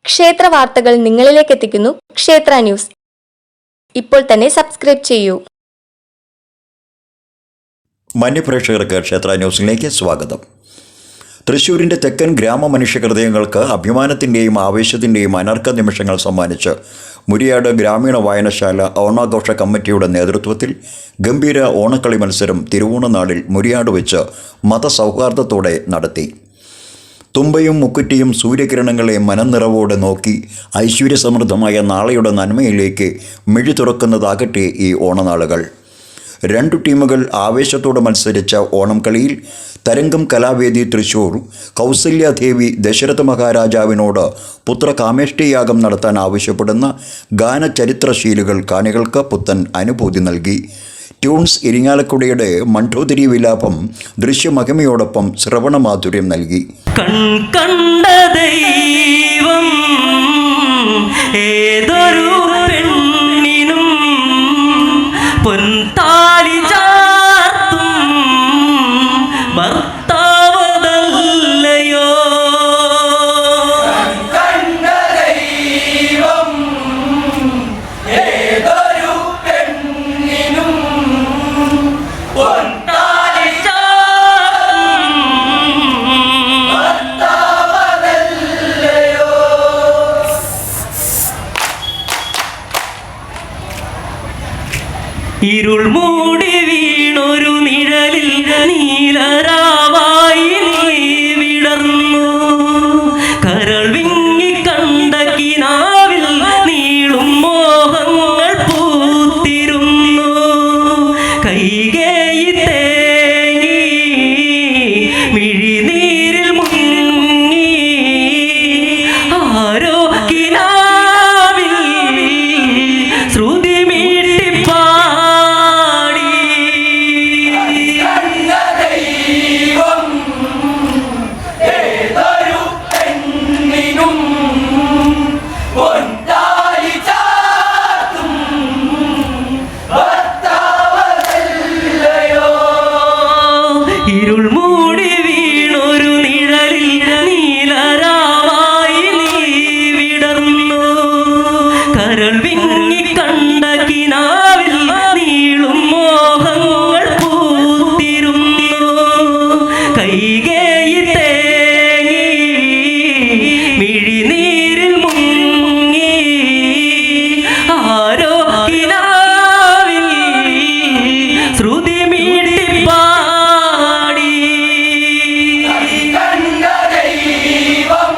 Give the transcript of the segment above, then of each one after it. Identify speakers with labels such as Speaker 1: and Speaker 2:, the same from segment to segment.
Speaker 1: ക്ഷേത്ര വാർത്തകൾ നിങ്ങളിലേക്ക് എത്തിക്കുന്നു ക്ഷേത്ര ന്യൂസ്. ഇപ്പോൾ തന്നെ സബ്സ്ക്രൈബ് ചെയ്യൂ.
Speaker 2: മാന്യപ്രേക്ഷകർക്ക് ക്ഷേത്ര ന്യൂസിലേക്ക് സ്വാഗതം. തൃശ്ശൂരിൻ്റെ തെക്കൻ ഗ്രാമമനുഷ്യ ഹൃദയങ്ങൾക്ക് അഭിമാനത്തിൻ്റെയും ആവേശത്തിൻ്റെയും അനർഘ നിമിഷങ്ങൾ സമ്മാനിച്ച് മുരിയാട് ഗ്രാമീണ വായനശാല ഓണാഘോഷ കമ്മിറ്റിയുടെ നേതൃത്വത്തിൽ ഗംഭീര ഓണക്കളി മത്സരം തിരുവോണനാളിൽ മുരിയാട് വെച്ച് മതസൗഹാർദ്ദത്തോടെ നടത്തി. തുമ്പയും മുക്കുറ്റിയും സൂര്യകിരണങ്ങളെ മനംനിറവോടെ നോക്കി ഐശ്വര്യസമൃദ്ധമായ നാളെയുടെ നന്മയിലേക്ക് മിഴി തുറക്കുന്നതാകട്ടെ ഈ ഓണനാളുകൾ. 2 ടീമുകൾ ആവേശത്തോടെ മത്സരിച്ച ഓണം കളിയിൽ തരംഗം കലാവേദി തൃശ്ശൂർ കൗസല്യാദേവി ദശരഥ മഹാരാജാവിനോട് പുത്രകാമേഷ്ടിയാഗം നടത്താൻ ആവശ്യപ്പെടുന്ന ഗാനചരിത്രശീലുകൾ കാണികൾക്ക് പുത്തൻ അനുഭൂതി നൽകി. ട്യൂൺസ് ഇരിങ്ങാലക്കുടയുടെ മണ്ഡോദരി വിലാപം ദൃശ്യമഹിമയോടൊപ്പം ശ്രവണമാധുര്യം നൽകി.
Speaker 3: കണ്ട ദൈവം ഏതൊരു പെണ്ണിനും പൊൻതാലി ചാർത്തും ഭർത്താവതല്ലയോ.
Speaker 4: കണ്ട ദൈവം ഏതൊരു പെണ്ണിനും പൊൻതാലി ചാർത്തും ഭർത്താവതല്ലയോ.
Speaker 3: ഇരുൾ മൂടി വീണൊരു നിഴലിൽ നീലരാവായി നീ വിടർന്നു. കരൾ വിങ്ങി കണ്ട കിനാവിൽ നീളും മോഹങ്ങൾ പൂത്തിരുന്നു. കൈകേയി തേങ്ങി മിഴിനീരിൽ മുങ്ങി ആരോ കിനാവിൽ ശ്രുതി മീട്ടിപ്പാടി.
Speaker 4: കണ്ട ദൈവം ഏതൊരു പെണ്ണിനും പൊൻതാലി ചാർത്തും ഭർത്താവതല്ലയോ.
Speaker 3: ഇരുൾ മൂടി വീണൊരു നിഴലിൽ നീലരാവായി നീ വിടർന്നു. കരൾ വിങ്ങി കണ്ട കിനാവിൽ നീളും മോഹങ്ങൾ പൂത്തിരുന്നു. കൈകേയി തേങ്ങി മിഴിനീരിൽ മുങ്ങി ആരോ കിനാവിൽ ശ്രുതി മീട്ടിപ്പാടി.
Speaker 4: കണ്ട ദൈവം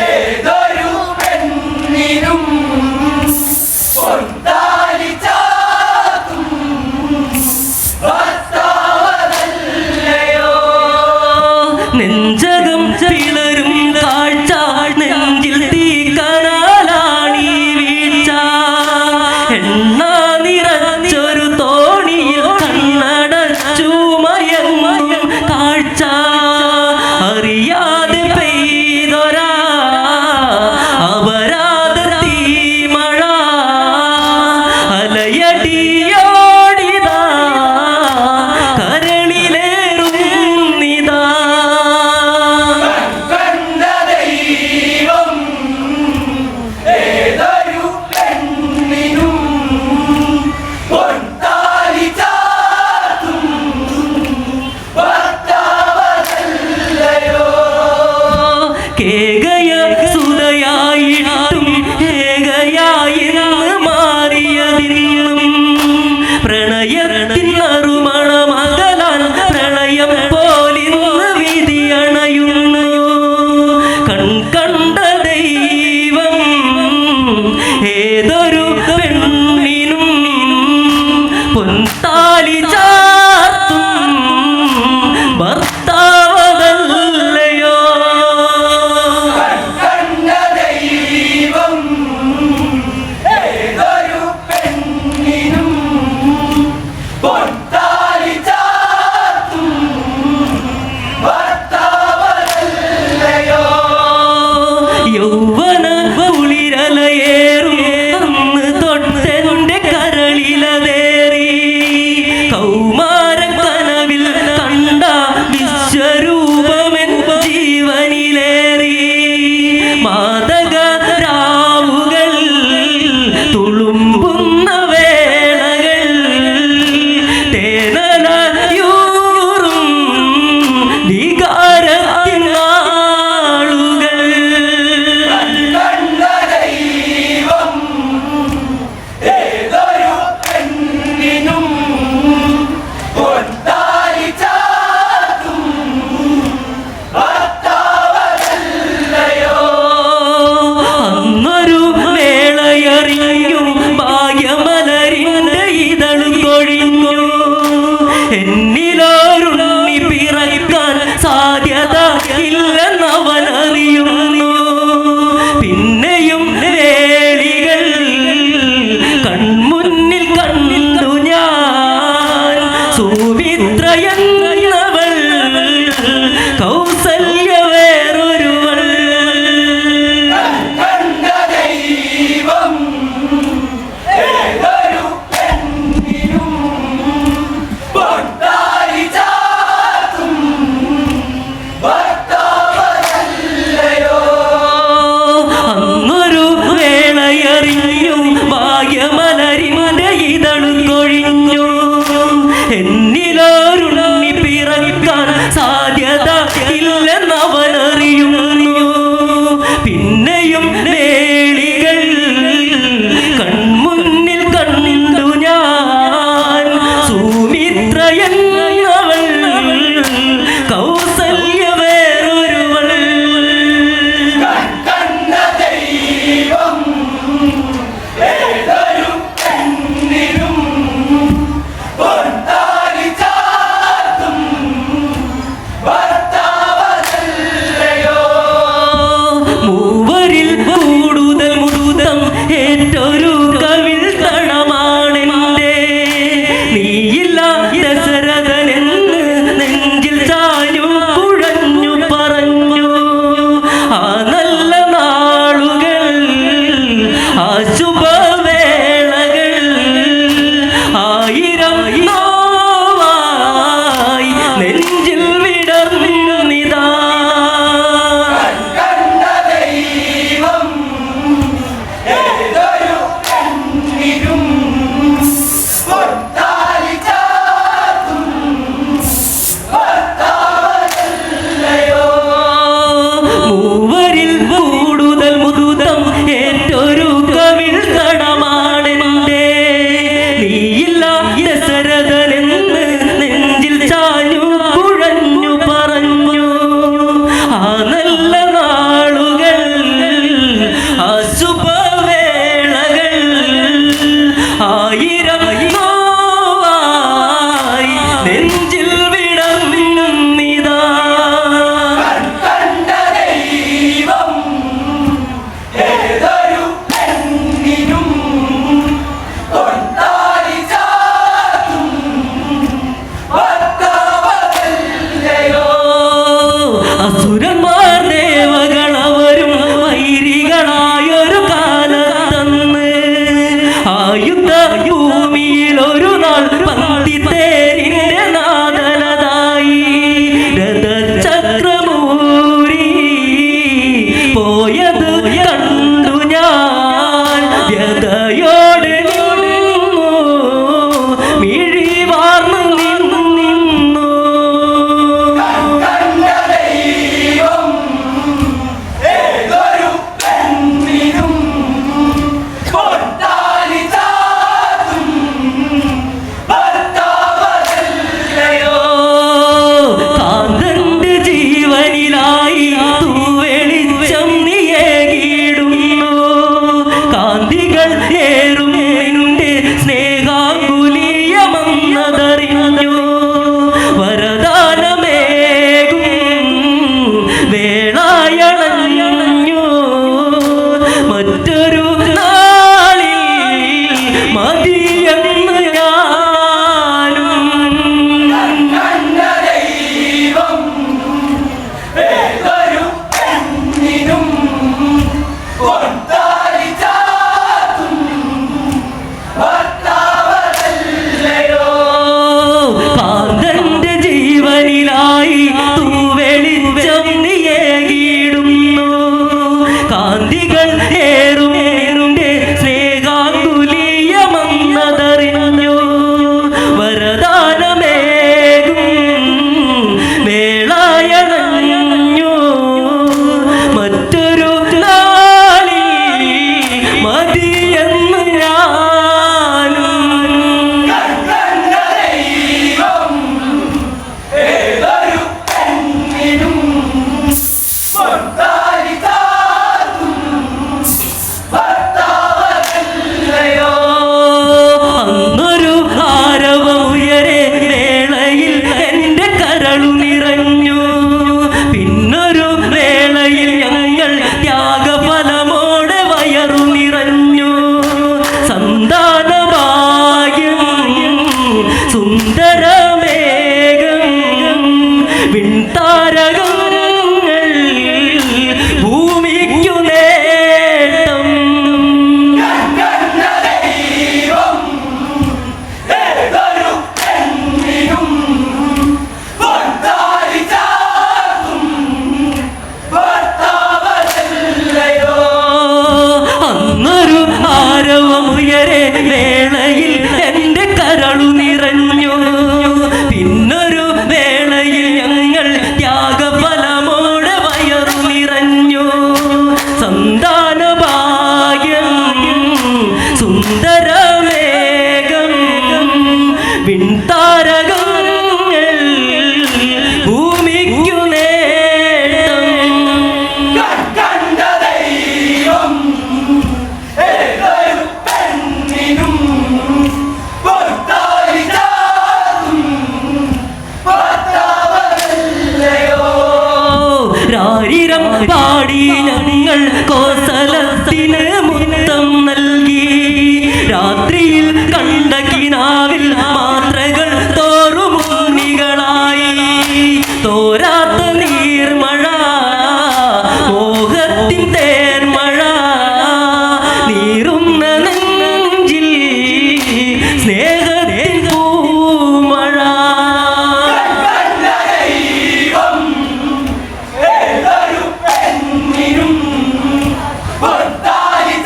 Speaker 4: ഏതൊരു പെണ്ണിനും പൊൻതാലി ചാർത്തും ഭർത്താവതല്ലയോ.
Speaker 3: നെഞ്ചകം പിളരും കാഴ്ച നെഞ്ചിൽ തീക്കനാലാണി വീഴ്ച. എണ്ണ നിറച്ചൊരു തോണിയിൽ കണ്ണടച്ചു മയങ്ങും കാഴ്ച. അറിയാതെ പെയ്തൊരാ അപരാധ തീമഴ അലയടിയോടിതാ കരളിലേറുന്നിതാ.
Speaker 4: കണ്ട ദൈവം ഏതൊരു പെണ്ണിനും പൊൻതാലി ചാർത്തും ഭർത്താവതല്ലയോ.
Speaker 3: കേകയ സുതയായിട്ടും ഏകയായിന്ന് മാറിയതിന്നും പ്രണയത്തിൻ നറുമണമകലാൻ പ്രളയം പോലിന്ന് വിധിയണയുന്നു. കണ്ട ദൈവം ഏതൊരു പെണ്ണിനും പൊൻതാലി ചാർത്തും ഭർത്താവതല്ലയോ.
Speaker 4: കണ്ട ദൈവം ഏതൊരു പെണ്ണിനും പൊൻതാലി ചാർത്തും ഭർത്താവതല്ലയോ.
Speaker 3: യൗവന കുളിരലയേറും അന്ന് തൊട്ടെന്റെ കരളിലതേറി. കൗമാര കനവിൽ കണ്ട വിശ്വരൂപമെൻ ജീവനിലേറി. മാ വ്യതയോടെ നിന്നു മിഴിവാർന്നു നിന്നു
Speaker 4: കണ്ട ദൈവം ഏതൊരു പെണ്ണിനും കൊട്ടാലി ചാർത്തും ഭർത്താവതല്ലയോ.
Speaker 3: കാന്തന്റെ ജീവനിലായി തൂവെളിച്ചം നീയേകിടുന്നു കാന്തികൾ ഏറും നിന്റെ സ്നേഹാകുലീയമന്നതറിഞ്ഞു വരദാനമേകും വേളായണഞ്ഞു മറ്റൊരു നാളിൽ മതിയെന്ന് ഞാനും
Speaker 4: കണ്ട ദൈവം ഏതൊരു പെണ്ണിനും കൊട്ടാലി ചാർത്തും ഭർത്താവതല്ലയോ.
Speaker 3: കാന്തന്റെ ജീവനിലായി തൂവെളിച്ചം നീയേകിടുന്നു കാന്തികൾ ഏറും നിന്റെ സ്നേഹാകുലീയമന്നതറിഞ്ഞു വരദാനമേകും വേളായണഞ്ഞു മറ്റൊരു നാളിൽ മതിയെന്ന് ഞാനും
Speaker 4: കണ്ട ദൈവം ഏതൊരു പെണ്ണിനും കൊട്ടാലി ചാർത്തും ഭർത്താവതല്ലയോ.
Speaker 3: അന്നൊരു ആരവമുയരെ വേളയിൽ എന്റെ കരളു നിറഞ്ഞു പിന്നൊരു വേളയിൽ ഞങ്ങൾ ത്യാഗഫലമോടെ വയറു നിറഞ്ഞു സന്താനഭാഗ്യം സുന്ദരമേഘം വിൺതാരകങ്ങൾ ഭൂമിക്കു നേട്ടം
Speaker 4: കണ്ട ദൈവം ഏതൊരു പെണ്ണിനും കൊട്ടാലി ചാർത്തും ഭർത്താവതല്ലയോ.
Speaker 3: അന്നൊരു ആരവമുയരെ വേളയിൽ എന്റെ കരളു നിറഞ്ഞു പിന്നൊരു വേളയിൽ ഞങ്ങൾ ത്യാഗഫലമോടെ വയറു നിറഞ്ഞു സന്താനഭാഗ്യം സുന്ദരമേഘം വിൺതാരകങ്ങൾ ഭൂമിക്കു നേട്ടം
Speaker 4: കണ്ട ദൈവം ഏതൊരു പെണ്ണിനും കൊട്ടാലി ചാർത്തും ഭർത്താവതല്ലയോ.
Speaker 3: രാരിരം പാടി ഞങ്ങൾ കോസലത്തിന് മുത്തം നൽകി രാത്രിയിൽ കണ്ട കിനാവിൽ മാത്രകൾ തോറുമുണ്ണികളായി തോരാത്ത നീർമഴ മോഹത്തിൻ തേർമഴ നീറുന്ന നെഞ്ചിൽ സ്നേഹത്തിൻ പൂമഴ
Speaker 4: കണ്ട ദൈവം ഏതൊരു പെണ്ണിനും കൊട്ടാലി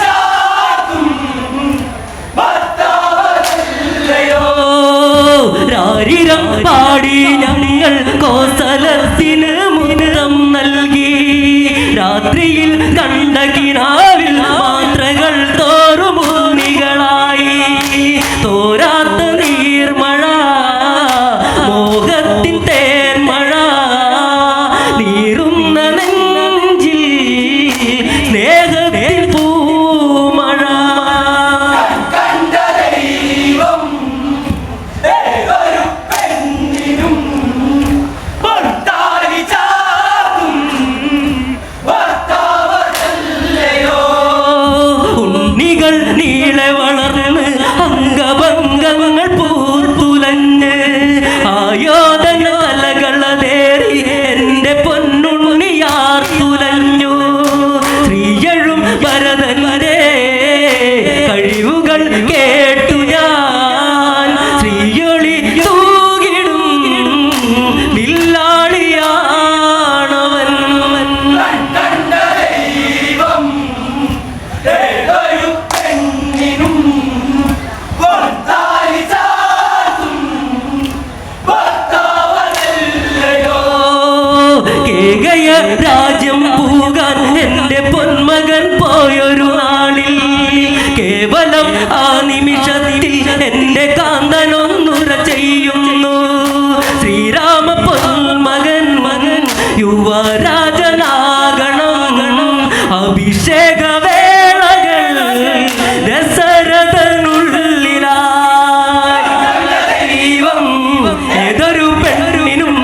Speaker 3: അഭിഷേക വേളകൾ ദശരഥനുള്ളിലാ ദൈവം ഏതൊരു പെണ്ണിനും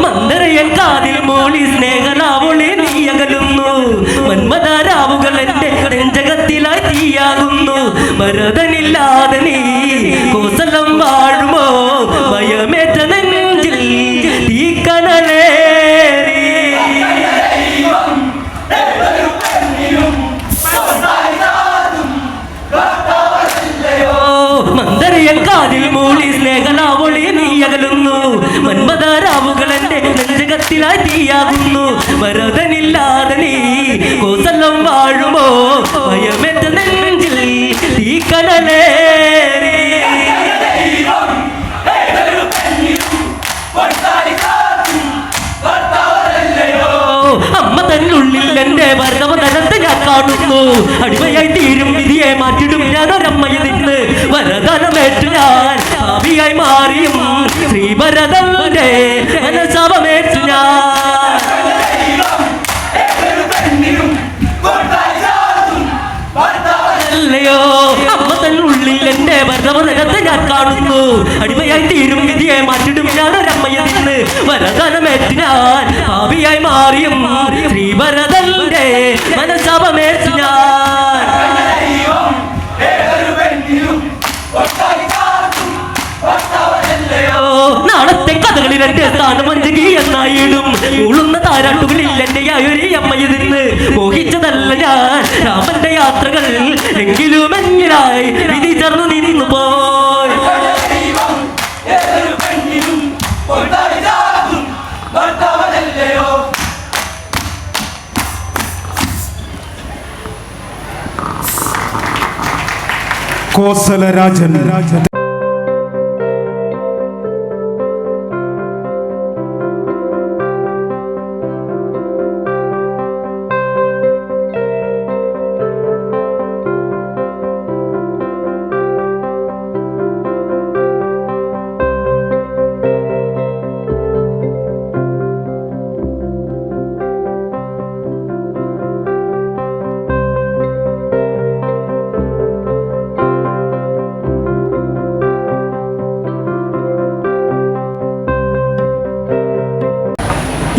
Speaker 3: മന്ദരയൻ കാതിൽ മോളി സ്നേഹലാവൊളി നീയകലുന്നു മന്മതാരാവുകൾ എന്റെ നെഞ്ചകത്തിലായി തീയാകുന്നു ഭരതനില്ലാതെ നീ കോസലം വാഴുമോ ഭയമേറ്റ നെഞ്ചിൽ തീക്കനലേറി മന്ദരയൻ കാതിൽ മൂളി സ്നേഹലാവൊളി നീയകലുന്നു മന്മതാരാവുകൾ എന്റെ നെഞ്ചകത്തിലായി തീയാകുന്നു ഭരതനില്ലാതെ നീ കോസലം വാഴുമോ ഭയമേറ്റ നെഞ്ചിൽ തീക്കനലേറി അമ്മ തന്നുള്ളിൽ എന്റെ ഭരതവതനത്തെ ഞാൻ കാണുന്നു അടിമയായി തീരും വിധിയെ മാറ്റിടും ഞാൻ ഒരമ്മയിൽ നിന്ന് വരദാനമേറ്റു ഞാൻ ഭാവിയായി മാറിയും ശ്രീഭരതന്റെ മനസാപമേറ്റു ഞാൻ അല്ലയോ അമ്മ തന്നുള്ളിൽ എന്റെ ഭരതവതനത്തെ ഞാൻ കാണുന്നു അടിമയായി തീരും വിധിയെ മാറ്റിടും ഞാൻ ഒരമ്മയിൽ നിന്ന് വരദാനമേറ്റു ഞാൻ ഭാവിയായി മാറിയും ശ്രീഭരതന്റെ മനസാപമേറ്റു ഞാൻ നാളത്തെ കഥകളിൽ എന്റെ സ്ഥാനം അഞ്ചകി എന്നായിടും ഉളുന്ന താരാട്ടുകളിൽ എന്റെ ആയൊരു അമ്മയിൽ നിന്ന് മോഹിച്ചതല്ല ഞാൻ രാമന്റെ യാത്രകൾ എങ്കിലും എന്നിലായി വിധി ചേർന്നു നിന്നു പോയി
Speaker 5: കോസലരാജൻ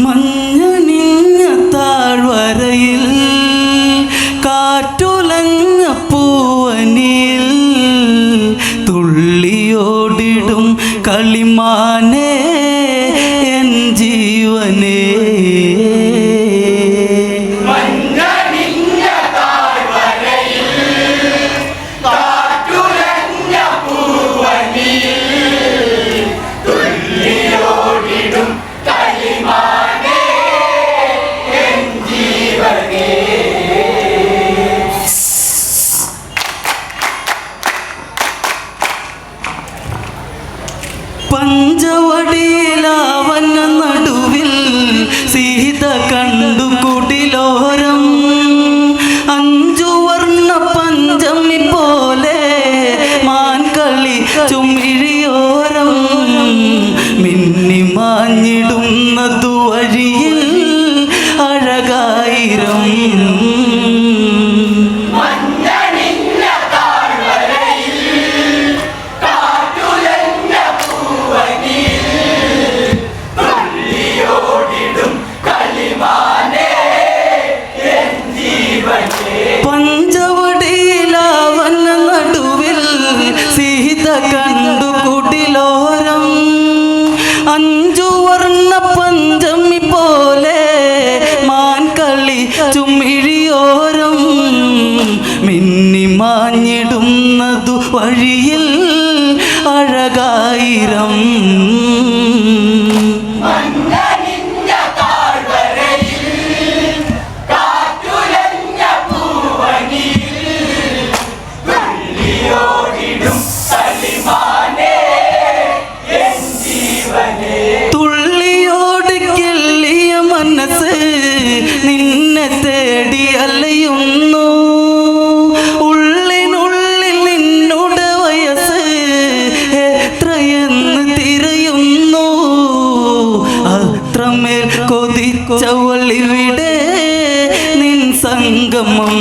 Speaker 3: മഞ്ഞണിഞ്ഞ താഴ്വരയിൽ കാറ്റുലഞ്ഞ പൂവനിൽ തുള്ളിയോടിടും കളിമാനേ എൻ ജീവനേ പഞ്ചവടിയിലാവന്ന നടുവിൽ സീത
Speaker 5: അത്രമേൽ കൊതിച്ചവളിവിടെ നിൻ സംഗമം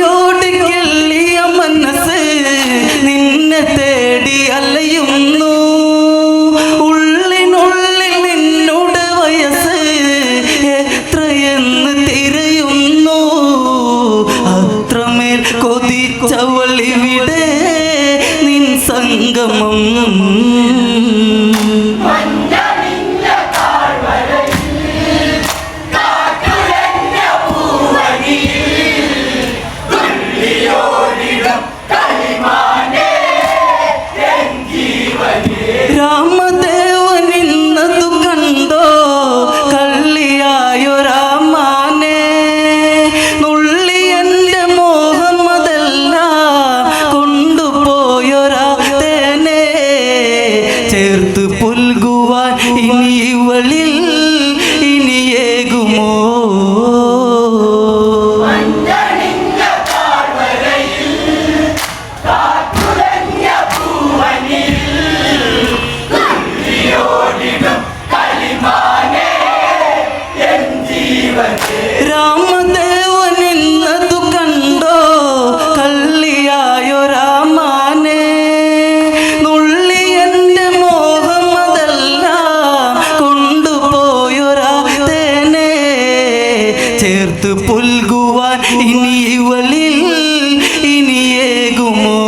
Speaker 5: തുള്ളിയോടിക്കെള്ളിയ മനസ്സ് നിന്നെ തേടി അലയുന്നു ഉള്ളിനുള്ളിൽ നിന്നോട് വയസ്സ് എത്രയെന്ന് തിരയുന്നു അത്രമേൽ കൊതിച്ചവളിവിടെ നിൻ സംഗമം രാമദേവനിന്നതു കണ്ടോ കള്ളിയായോ രാമാനെ നുള്ളി എൻ്റെ മോഹമ്മദല്ല കൊണ്ടുപോയൊരാ തേനെ ചേർത്ത് പുൽകുവാൻ ഇനി ഇവളിൽ ഇനിയേകുമോ രാമദേവനിന്നതു കണ്ടോ കള്ളിയായോ രാമാനെ നുള്ളി എൻ്റെ മോഹമ്മദല്ല കൊണ്ടുപോയൊരാ തേനെ ചേർത്ത് പുൽകുവാൻ ഇനി ഇവളിൽ ഇനിയേകുമോ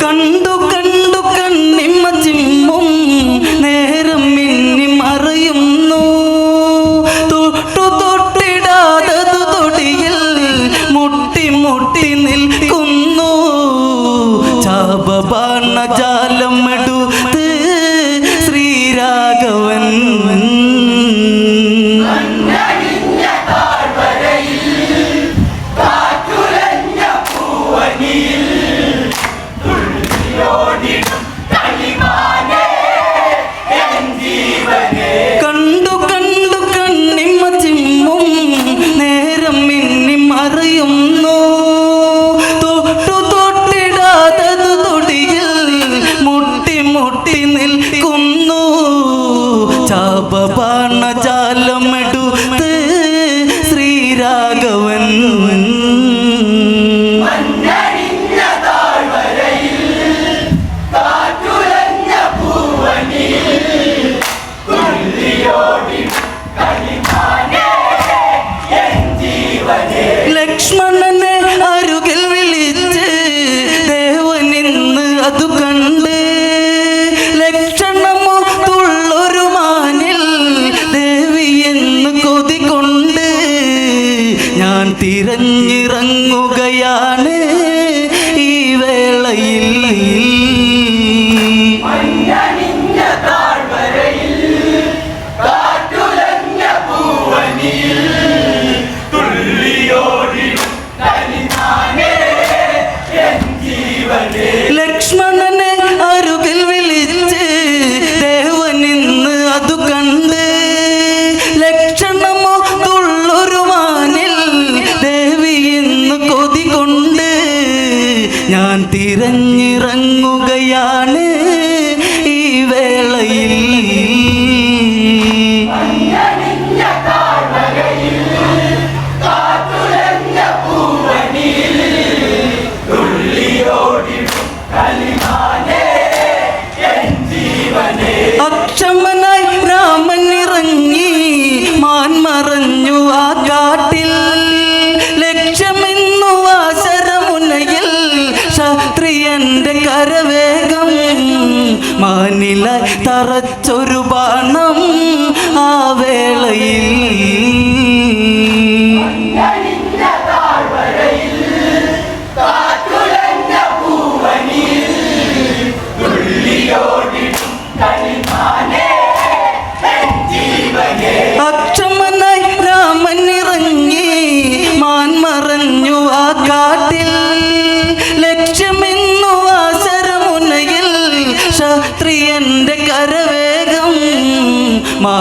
Speaker 5: കണ്ടു കണ്ടു കണ്ണിമ ചിമ്മും നേരം മിന്നി മറയുന്നു തൊട്ടു തൊട്ടിടാതതു തൊടിയിൽ മുട്ടി മുട്ടി നിൽക്കുന്നു ചാപബാണ ജാലം എടുത്ത് ശ്രീരാഘവൻ കണ്ടു കണ്ടു കണ്ണിമ ചിമ്മും നേരം മിന്നി മറയുന്നു തൊട്ടു തൊട്ടിടാതതു തൊടിയിൽ മുട്ടി മുട്ടി നിൽക്കുന്നു ചാപബാണ ജാലമെടുത്ത് ശ്രീരാഘവൻ ലക്ഷ്മണനെ അരുകിൽ വിളിച്ച് ദേവനിന്ന് അതു കണ്ട് ലക്ഷണമൊത്തുള്ളൊരു മാനിൽ ദേവി എന്ന് കൊതികൊണ്ട് ഞാൻ തിരഞ്ഞിറങ്ങുകയാണ് ഈ വേളയിൽ ലക്ഷ്മണനെ അരുകിൽ വിളിച്ച് ദേവനിന്ന് അതു കണ്ട് ലക്ഷണമൊത്തുള്ളൊരു മാനിൽ ദേവി എന്ന് കൊതികൊണ്ട് ഞാൻ തിരഞ്ഞിറങ്ങുകയാണ് ഈ വേളയിൽ അക്ഷമനായി രാമൻ ഇറങ്ങി മാൻ മറഞ്ഞു ആ കാട്ടിൽ ലക്ഷ്യമെന്നു ആശരമുനയിൽ ക്ഷത്രിയന്റെ കരവേഗം മാനിലായി തറച്ചൊരു ബാണം ആ വേളയിൽ
Speaker 4: കളിമാനേ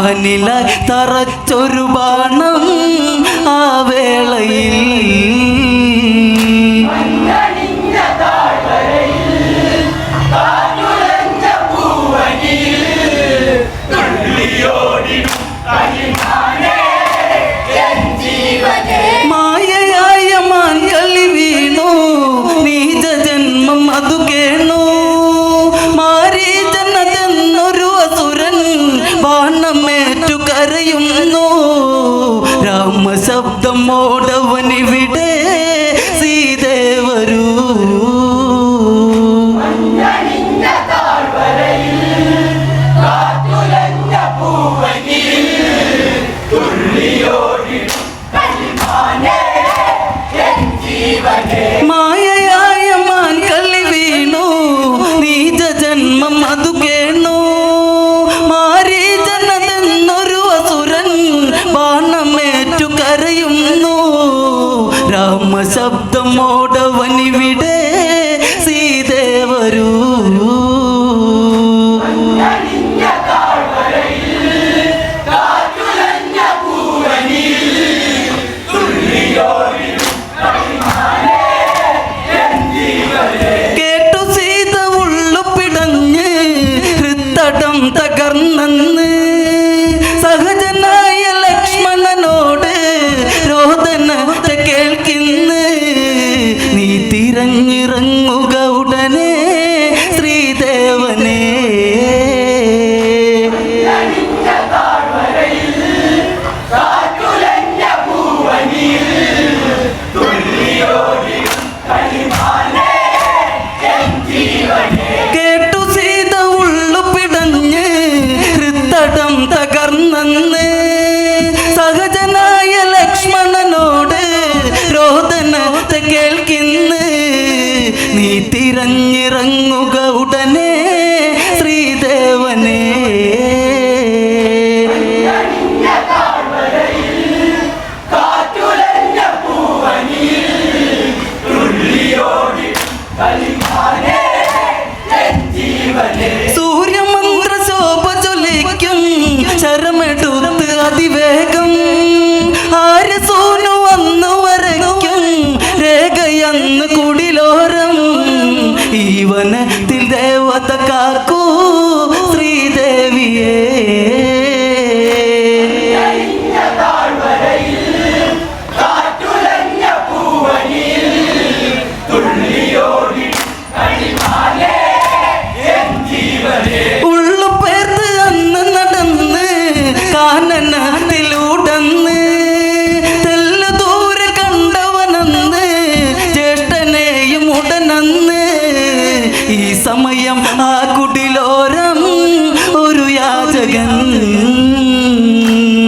Speaker 5: മാനിലായി തറച്ചൊരു ബാണം ആ വേളയിൽ
Speaker 4: മഞ്ഞണിഞ്ഞ താഴ്വരയിൽ കാറ്റുലഞ്ഞ പൂവനിയിൽ തുള്ളിയോടിടും കളിമാനേ എൻ ജീവനേ.
Speaker 5: മായയായ മാൻകളി വീണു നീച ജന്മം അതു കേണു മാരീജനതെന്നൊരു അസുരൻ ബാണമേറ്റു കരയുന്നു രാമശബ്ദം മോടവനിവിടെ സീതേ വരൂ
Speaker 4: മഞ്ഞണിഞ്ഞ താഴ്വരയിൽ കാറ്റുലഞ്ഞ പൂവനിയിൽ തുള്ളിയോടിടും കളിമാനേ എൻ ജീവനേ.
Speaker 5: മായയായ മാൻകളി വീണു നീച ജന്മം അതു കേണു മാരീജനതെന്നൊരു അസുരൻ ബാണമേറ്റു കരയുന്നു രാമശബ്ദം മോടവനിവിടെ സീതേ വരൂ
Speaker 4: മഞ്ഞണിഞ്ഞ താഴ്വരയിൽ കാറ്റുലഞ്ഞ പൂവനിയിൽ തുള്ളിയോടിടും കളിമാനേ എൻ ജീവനേ.
Speaker 5: കേട്ടു സീത ഉള്ളു പിടഞ്ഞ് ഹൃത്തടം തകർന്നെന്ന് സഹജനായ ലക്ഷ്മണനോട് രോദനത്തെ കേൾക്കിന്ന് നീ തിരഞ്ഞിറങ്ങുക ഉടനെ ശ്രീദേവനേ
Speaker 4: മഞ്ഞണിഞ്ഞ താഴ്വരയിൽ കാറ്റുലഞ്ഞ പൂവനിയിൽ തുള്ളിയോടിടും കളിമാനേ എൻ ജീവനേ.
Speaker 5: കേട്ടു സീത ഉള്ളു പിടഞ്ഞ് ഹൃത്തടം തകർന്നെന്ന് സഹജനായ ലക്ഷ്മണനോട് രോദനത്തെ കേൾക്കിന്ന് നീ തിരഞ്ഞിറങ്ങുക ഉടനെ ശ്രീദേവനേ
Speaker 4: മഞ്ഞണിഞ്ഞ താഴ്വരയിൽ കാറ്റുലഞ്ഞ പൂവനിയിൽ തുള്ളിയോടിടും കളിമാനേ എൻ ജീവനേ.
Speaker 5: സൂര്യമന്ത്ര ശോഭ ചൊലിക്കും ശരമെടുത്ത് അതിവേഗം ആര്യസൂനു വന്നു വരയ്ക്കും രേഖയന്ന് കുടിലോരം ഈ വനത്തിൽ ദേവത കാക്കൂ ശ്രീദേവിയേ
Speaker 4: മഞ്ഞണിഞ്ഞ താഴ്വരയിൽ കാറ്റുലഞ്ഞ പൂവനിയിൽ തുള്ളിയോടിടും കളിമാനേ എൻ ജീവനേ.
Speaker 5: ഉള്ളു പേർത്ത് അന്ന് നടന്ന് കാനനത്തിലൂടന്ന് തെല്ലു ദൂരെ കണ്ടവനന്ന് ജ്യേഷ്ഠനെയും ഉടനന്ന് ഈ സമയം ആ കുടിലോരം ഒരു യാചകൻ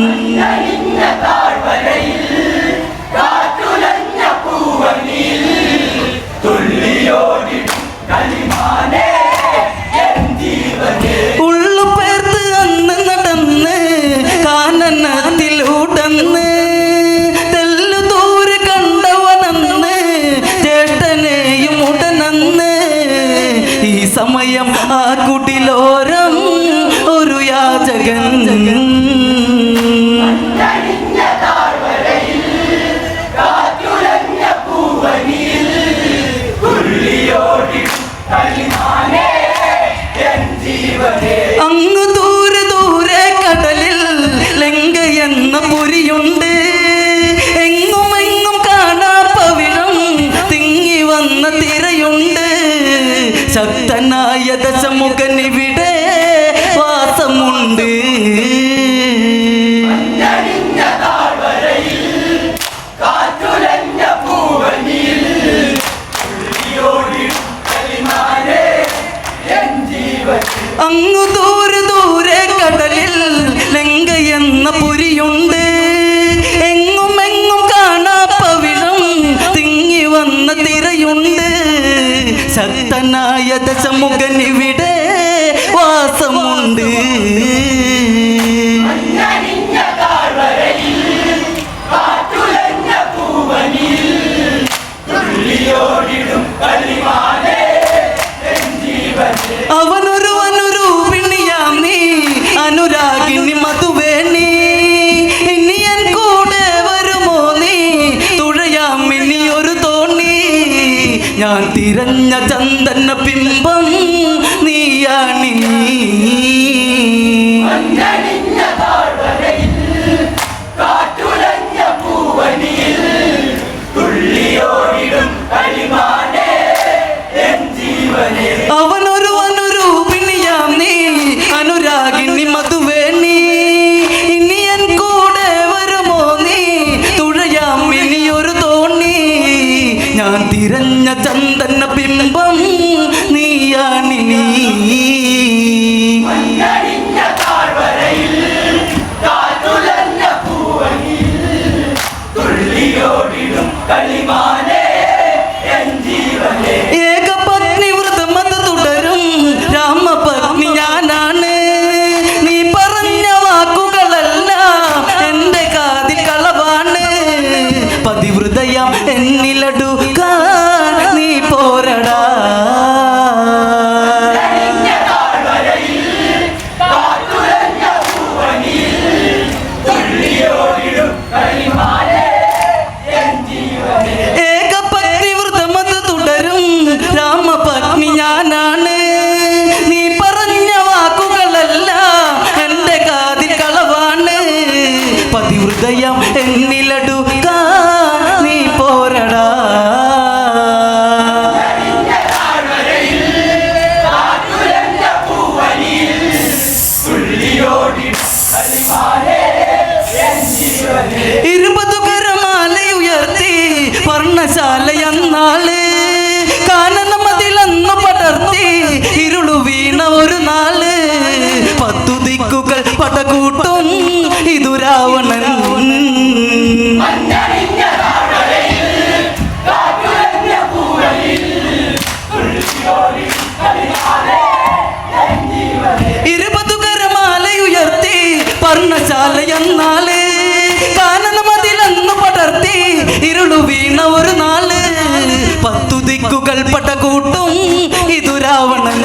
Speaker 4: മഞ്ഞണിഞ്ഞ താഴ്വരയിൽ കാറ്റുലഞ്ഞ പൂവനിയിൽ തുള്ളിയോടിടും കളിമാനേ എൻ ജീവനേ.
Speaker 5: ഉള്ളു പേർത്ത് അന്ന് നടന്ന് കാനനത്തിലൂടന്ന് തെല്ലു ദൂരെ കണ്ടവനന്ന് ജ്യേഷ്ഠനെയും ഉടനന്ന് ഈ സമയം ആ കുടിലോരം ഒരു യാചകൻ
Speaker 4: മഞ്ഞണിഞ്ഞ താഴ്വരയിൽ കാറ്റുലഞ്ഞ പൂവനിയിൽ തുള്ളിയോടിടും കളിമാനേ എൻ ജീവനേ.
Speaker 5: അങ്ങ് ദൂരെ ദൂരെ കടലിൽ ലങ്കയെന്ന പുരിയുണ്ട് എങ്ങും എങ്ങും കാണാ പവിഴം തിങ്ങി വന്ന തിരയുണ്ട് ശക്തനായ ദശമുഖനിവിടെ വാസമുണ്ട്
Speaker 4: മഞ്ഞണിഞ്ഞ താഴ്വരയിൽ കാറ്റുലഞ്ഞ പൂവനിയിൽ തുള്ളിയോടിടും കളിമാനേ എൻ ജീവനേ.
Speaker 5: അങ്ങു ദൂരെ ദൂരെ കടലിൽ ലങ്കയെന്ന പുരിയുണ്ട് എങ്ങും എങ്ങും കാണാ പവിഴം തിങ്ങി വന്ന തിരയുണ്ട് ശക്തനായ ദശമുഖനിവിടെ വാസമുണ്ട്
Speaker 4: മഞ്ഞണിഞ്ഞ താഴ്വരയിൽ കാറ്റുലഞ്ഞ പൂവനിയിൽ തുള്ളിയോടിടും കളിമാനേ എൻ ജീവനേ.
Speaker 5: അവനൊരു അനുരൂപിണിയാം നീ അനുരാഗിണി മധുവേ തിരഞ്ഞ ചന്ദന ബിംബം നീയാണി
Speaker 4: മഞ്ഞണിഞ്ഞ താഴ്വരയിൽ കാറ്റുലഞ്ഞ പൂവനിയിൽ തുള്ളിയോടിടും കളിമാനേ എൻ ജീവനേ.
Speaker 5: അവനൊരു അനുരൂപിണിയാം നീ അനുരാഗിണി മധുവേണി ഇനി എൻ കൂടെ വരുമോ നീ തുഴയാം ഇനിയൊരു തോണി ഞാൻ തിരഞ്ഞ ചന്ദന ബിംബം നീയാണി
Speaker 4: മഞ്ഞണിഞ്ഞ താഴ്വരയിൽ കാറ്റുലഞ്ഞ പൂവനിയിൽ തുള്ളിയോടിടും കളിമാനേ എൻ ജീവനേ.
Speaker 5: ഏകപത്നി വ്രതമത് തുടരും രാമപത്നി ഞാനാണ് നീ പറഞ്ഞ വാക്കുകളെല്ലാം എന്റെ കാതിൽ കളവാണ് പതിവൃതയം എന്നിലടുക്കാൻ നീ പോരടാ
Speaker 4: മഞ്ഞണിഞ്ഞ താഴ്വരയിൽ കാറ്റുലഞ്ഞ പൂവനിയിൽ തുള്ളിയോടിടും കളിമാനേ എൻ ജീവനേ.
Speaker 5: ഏകപത്നി വ്രതമത് തുടരും രാമപത്നി ഞാനാണ് നീ പറഞ്ഞ വാക്കുകളെല്ലാം എന്റെ കാതിൽ കളവാണ് പതിവൃതയം എന്നിലടുക്കാൻ നീ പോരടാ
Speaker 4: മഞ്ഞണിഞ്ഞ താഴ്വരയിൽ കാറ്റുലഞ്ഞ പൂവനിയിൽ തുള്ളിയോടിടും കളിമാനേ എൻ ജീവനേ.
Speaker 5: 20 കരമാലയുയർത്തി പർണശാലയെന്നാള് കാനനമതിലന്ന് പടർത്തി ഇരുളു വീണ ഒരു നാള് 10 ദിക്കുകൾ പടകൂട്ടും ഇതു രാവണൻ
Speaker 4: മഞ്ഞണിഞ്ഞ താഴ്വരയിൽ കാറ്റുലഞ്ഞ പൂവനിയിൽ തുള്ളിയോടിടും കളിമാനേ എൻ ജീവനേ.
Speaker 5: 20 കരമാലയുയർത്തി പർണശാലയെന്നാള് കാനനമതിലന്ന് പടർത്തി ഇരുളു വീണ ഒരു നാള് 10 ദിക്കുകൾ പടകൂട്ടും ഇതു രാവണൻ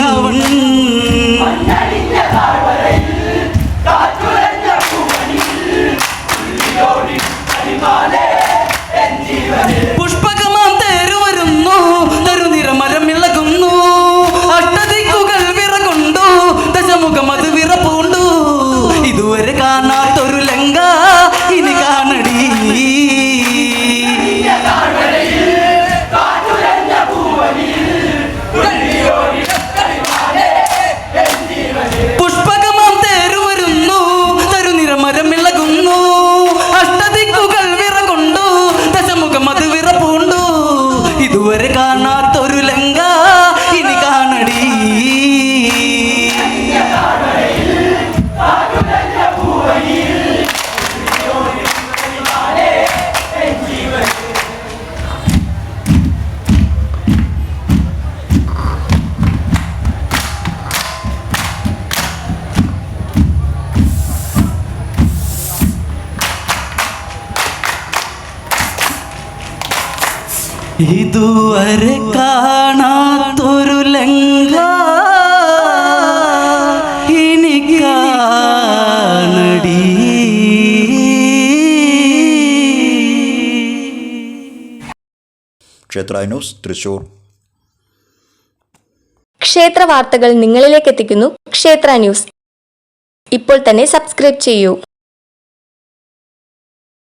Speaker 4: മഞ്ഞണിഞ്ഞ താഴ്വരയിൽ കാറ്റുലഞ്ഞ പൂവനിയിൽ തുള്ളിയോടിടും കളിമാനേ എൻ ജീവനേ.
Speaker 5: പുഷ്പകമാം തേരു വരുന്നു തരുനിറമരം ഇളകുന്നു അഷ്ടദിക്കുകൾ വിറകൊണ്ടു ദശമുഖം അത് വിറപ്പൂണ്ടു ഇതുവരെ കാണാത്തൊരു ലങ്ക ഇനി കാണടി
Speaker 4: താഴ്വരയിൽ കാറ്റുലഞ്ഞ പൂവനിയിൽ തുള്ളിയോടിടും കളിമാനേ എൻ ജീവനേ.
Speaker 5: പുഷ്പകമാം തേരു വരുന്നു തരുനിറമരം ഇളകുന്നു അഷ്ടദിക്കുകൾ വിറകൊണ്ടു ദശമുഖം അത് വിറപ്പൂണ്ടു ഇതുവരെ കാണാത്തൊരു ലങ്ക ഇനി കാണടി
Speaker 4: കാറ്റുലഞ്ഞ പൂവനിയിൽ തുള്ളിയോടിടും കളിമാനേ എൻ ജീവനേ.
Speaker 5: ഇതുവരെ കാണാത്തൊരു ലങ്ക ഇനി കാണടി
Speaker 2: ക്ഷേത്ര ന്യൂസ് തൃശൂർ.
Speaker 1: ക്ഷേത്ര വാർത്തകൾ നിങ്ങളിലേക്ക് എത്തിക്കുന്നു ക്ഷേത്ര ന്യൂസ്. ഇപ്പോൾ തന്നെ സബ്സ്ക്രൈബ് ചെയ്യൂ.